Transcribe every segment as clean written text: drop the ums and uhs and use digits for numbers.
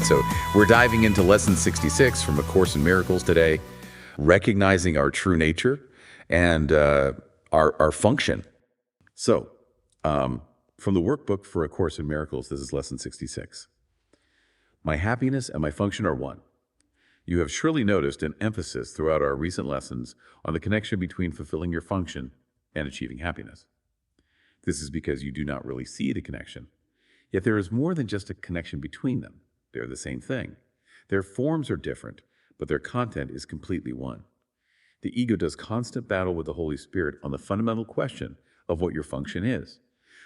So we're diving into Lesson 66 from A Course in Miracles today, recognizing our true nature and our function. So from the workbook for A Course in Miracles, this is Lesson 66. My happiness and my function are one. You have surely noticed an emphasis throughout our recent lessons on the connection between fulfilling your function and achieving happiness. This is because you do not really see the connection. Yet there is more than just a connection between them. They're the same thing. Their forms are different, but their content is completely one. The ego does constant battle with the Holy Spirit on the fundamental question of what your function is.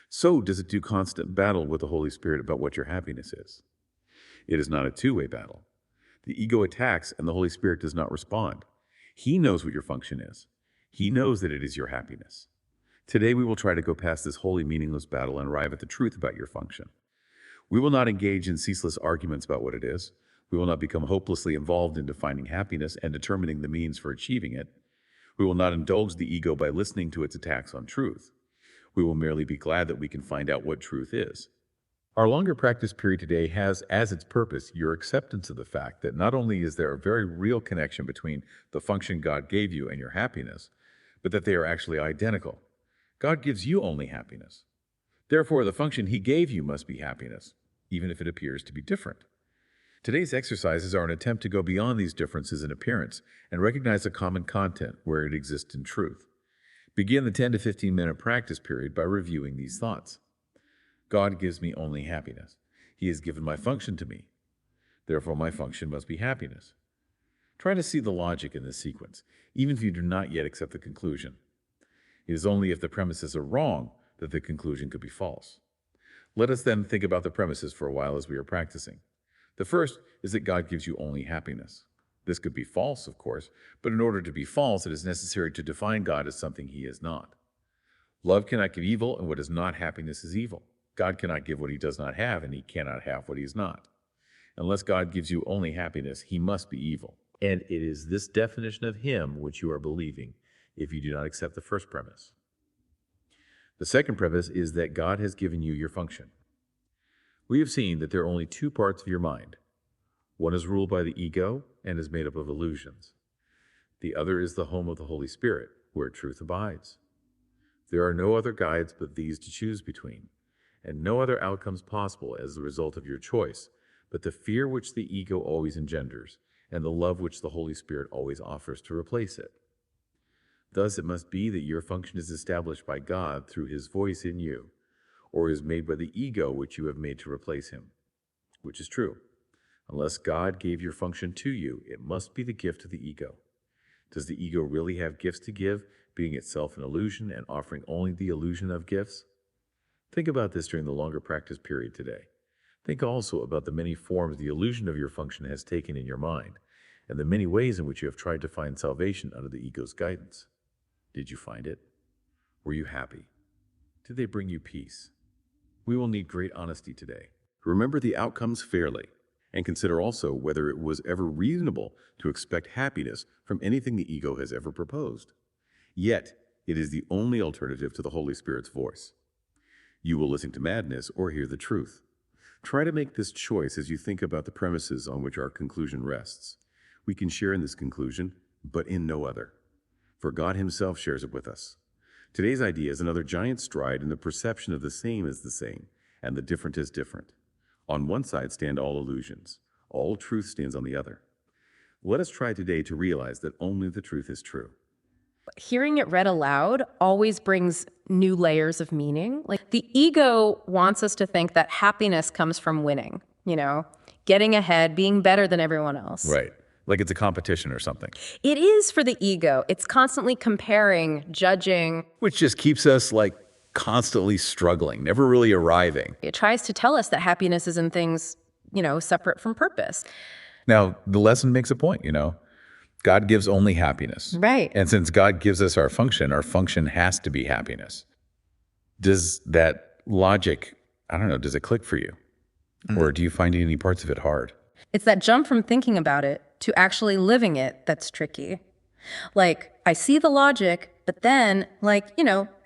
So does it do constant battle with the Holy Spirit about what your happiness is. It is not a two-way battle. The ego attacks and the Holy Spirit does not respond. He knows what your function is. He knows that it is your happiness. Today we will try to go past this wholly meaningless battle and arrive at the truth about your function. We will not engage in ceaseless arguments about what it is. We will not become hopelessly involved in defining happiness and determining the means for achieving it. We will not indulge the ego by listening to its attacks on truth. We will merely be glad that we can find out what truth is. Our longer practice period today has as its purpose your acceptance of the fact that not only is there a very real connection between the function God gave you and your happiness, but that they are actually identical. God gives you only happiness. Therefore, the function He gave you must be happiness, even if it appears to be different. Today's exercises are an attempt to go beyond these differences in appearance and recognize a common content where it exists in truth. Begin the 10 to 15 minute practice period by reviewing these thoughts. God gives me only happiness. He has given my function to me. Therefore, my function must be happiness. Try to see the logic in this sequence, even if you do not yet accept the conclusion. It is only if the premises are wrong that the conclusion could be false. Let us then think about the premises for a while as we are practicing. The first is that God gives you only happiness. This could be false, of course, but in order to be false, it is necessary to define God as something He is not. Love cannot give evil, and what is not happiness is evil. God cannot give what He does not have, and He cannot have what He is not. Unless God gives you only happiness, He must be evil. And it is this definition of Him which you are believing if you do not accept the first premise. The second premise is that God has given you your function. We have seen that there are only two parts of your mind. One is ruled by the ego and is made up of illusions. The other is the home of the Holy Spirit, where truth abides. There are no other guides but these to choose between, and no other outcomes possible as the result of your choice, but the fear which the ego always engenders, and the love which the Holy Spirit always offers to replace it. Thus it must be that your function is established by God through His voice in you, or is made by the ego which you have made to replace Him, which is true. Unless God gave your function to you, it must be the gift of the ego. Does the ego really have gifts to give, being itself an illusion and offering only the illusion of gifts? Think about this during the longer practice period today. Think also about the many forms the illusion of your function has taken in your mind, and the many ways in which you have tried to find salvation under the ego's guidance. Did you find it? Were you happy? Did they bring you peace? We will need great honesty today. Remember the outcomes fairly, and consider also whether it was ever reasonable to expect happiness from anything the ego has ever proposed. Yet, it is the only alternative to the Holy Spirit's voice. You will listen to madness or hear the truth. Try to make this choice as you think about the premises on which our conclusion rests. We can share in this conclusion, but in no other. For God Himself shares it with us. Today's idea is another giant stride in the perception of the same as the same, and the different as different. On one side stand all illusions. All truth stands on the other. Let us try today to realize that only the truth is true. Hearing it read aloud always brings new layers of meaning. Like the ego wants us to think that happiness comes from winning, getting ahead, being better than everyone else. Right. Like it's a competition or something. It is for the ego. It's constantly comparing, judging. Which just keeps us constantly struggling, never really arriving. It tries to tell us that happiness is in things, separate from purpose. Now, the lesson makes a point, God gives only happiness. Right. And since God gives us our function has to be happiness. Does that logic, does it click for you? Or do you find any parts of it hard? It's that jump from thinking about it to actually living it that's tricky. I see the logic, but then,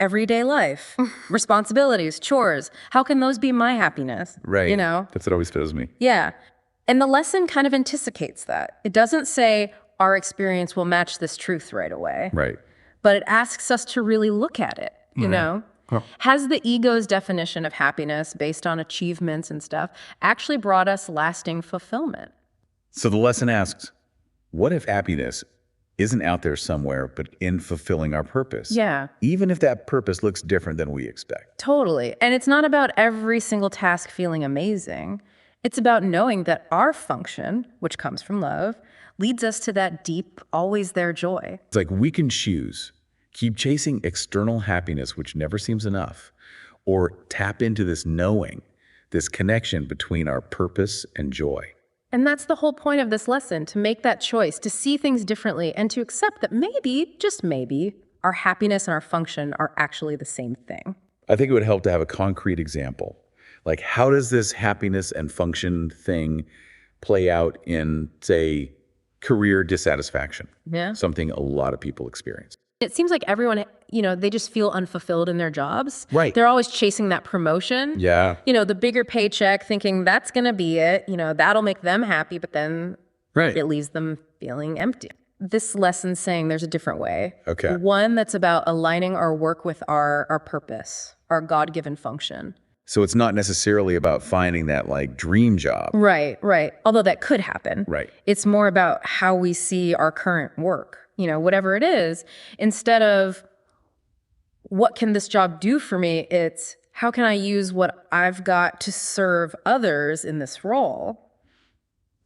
everyday life, responsibilities, chores, how can those be my happiness? Right. That's what always fails me. Yeah. And the lesson kind of anticipates that. It doesn't say our experience will match this truth right away. Right. But it asks us to really look at it, you know? Has the ego's definition of happiness based on achievements and stuff actually brought us lasting fulfillment? So the lesson asks, what if happiness isn't out there somewhere, but in fulfilling our purpose? Yeah. Even if that purpose looks different than we expect. Totally. And it's not about every single task feeling amazing. It's about knowing that our function, which comes from love, leads us to that deep, always there joy. It's like we can choose, keep chasing external happiness, which never seems enough, or tap into this knowing, this connection between our purpose and joy. And that's the whole point of this lesson, to make that choice, to see things differently, and to accept that maybe, just maybe, our happiness and our function are actually the same thing. I think it would help to have a concrete example. Like, how does this happiness and function thing play out in, say, career dissatisfaction? Yeah. Something a lot of people experience. It seems like everyone, they just feel unfulfilled in their jobs. Right. They're always chasing that promotion. Yeah. The bigger paycheck, thinking that's going to be it. That'll make them happy, but then Right. it leaves them feeling empty. This lesson's saying there's a different way. Okay. One that's about aligning our work with our purpose, our God-given function. So it's not necessarily about finding that like dream job. Right. Although that could happen. Right. It's more about how we see our current work, whatever it is. Instead of what can this job do for me, it's how can I use what I've got to serve others in this role?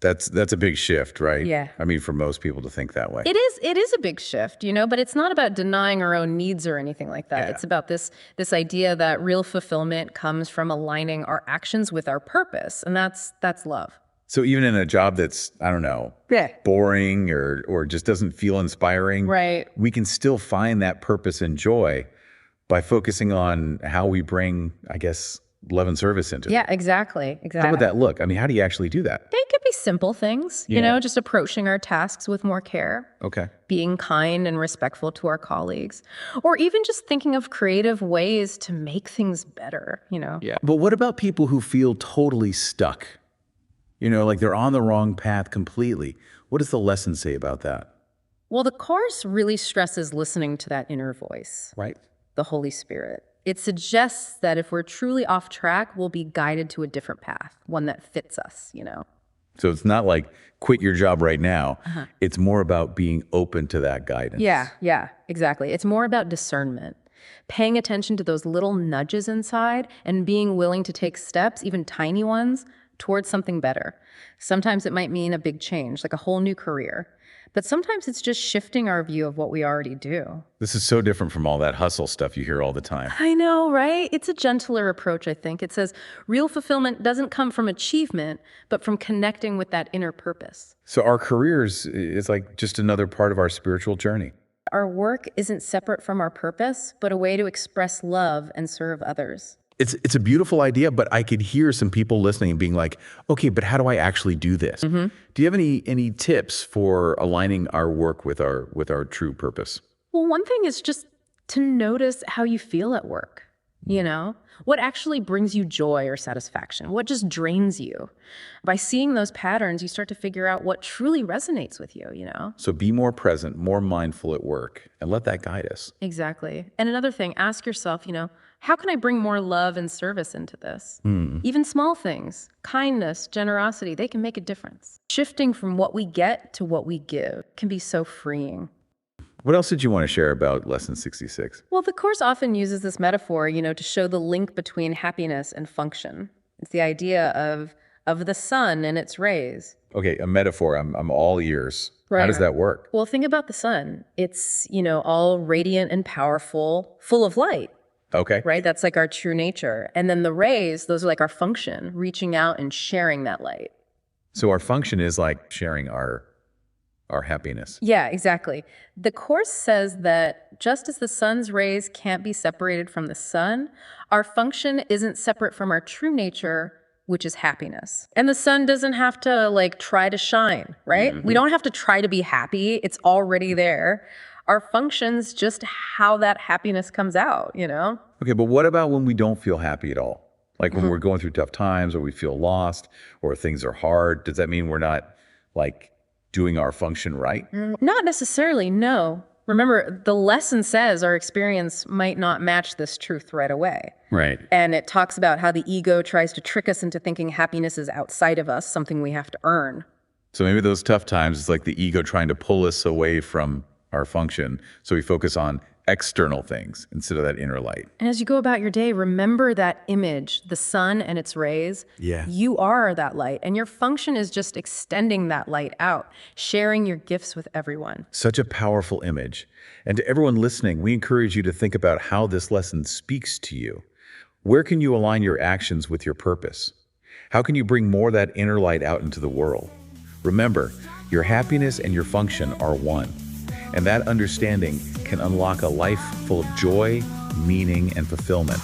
That's a big shift, right? Yeah. I mean, for most people to think that way. It is a big shift, but it's not about denying our own needs or anything like that. Yeah. It's about this idea that real fulfillment comes from aligning our actions with our purpose, and that's love. So even in a job that's, I don't know, boring or just doesn't feel inspiring, Right. we can still find that purpose and joy by focusing on how we bring, I guess, love and service into it. Yeah, exactly. How would that look? I mean, how do you actually do that? They could be simple things, just approaching our tasks with more care, Okay. being kind and respectful to our colleagues, or even just thinking of creative ways to make things better, Yeah. But what about people who feel totally stuck? Like they're on the wrong path completely. What does the lesson say about that? Well, the Course really stresses listening to that inner voice, Right. the Holy Spirit. It suggests that if we're truly off track, we'll be guided to a different path, one that fits us, So it's not like quit your job right now. It's more about being open to that guidance. Yeah, exactly. It's more about discernment, paying attention to those little nudges inside and being willing to take steps, even tiny ones, towards something better. Sometimes it might mean a big change, like a whole new career. But sometimes it's just shifting our view of what we already do. This is so different from all that hustle stuff you hear all the time. I know, right? It's a gentler approach, I think. It says real fulfillment doesn't come from achievement, but from connecting with that inner purpose. So our careers is like just another part of our spiritual journey. Our work isn't separate from our purpose, but a way to express love and serve others. It's a beautiful idea, but I could hear some people listening and being like, okay, but how do I actually do this? Do you have any tips for aligning our work with our true purpose? Well, one thing is just to notice how you feel at work, What actually brings you joy or satisfaction? What just drains you? By seeing those patterns, you start to figure out what truly resonates with you, So be more present, more mindful at work, and let that guide us. Exactly. And another thing, ask yourself, how can I bring more love and service into this? Even small things, kindness, generosity, they can make a difference. Shifting from what we get to what we give can be so freeing. What else did you want to share about Lesson 66? Well, the Course often uses this metaphor, to show the link between happiness and function. It's the idea of the sun and its rays. Okay, a metaphor. I'm all ears. Right. How does that work? Well, think about the sun. It's, all radiant and powerful, full of light. Okay. Right? That's like our true nature. And then the rays, those are like our function, reaching out and sharing that light. So our function is like sharing our happiness. Yeah, exactly. The Course says that just as the sun's rays can't be separated from the sun, our function isn't separate from our true nature, which is happiness. And the sun doesn't have to try to shine, right? We don't have to try to be happy. It's already there. Our function's just how that happiness comes out, Okay, but what about when we don't feel happy at all? Like when we're going through tough times or we feel lost or things are hard, does that mean we're not like doing our function right? Not necessarily, no. Remember, the lesson says our experience might not match this truth right away. Right. And it talks about how the ego tries to trick us into thinking happiness is outside of us, something we have to earn. So maybe those tough times, it's like the ego trying to pull us away from our function. So we focus on external things instead of that inner light. And as you go about your day, remember that image, the sun and its rays. Yeah. You are that light, and your function is just extending that light out, sharing your gifts with everyone. Such a powerful image. And to everyone listening, we encourage you to think about how this lesson speaks to you. Where can you align your actions with your purpose? How can you bring more of that inner light out into the world? Remember, your happiness and your function are one. And that understanding can unlock a life full of joy, meaning, and fulfillment.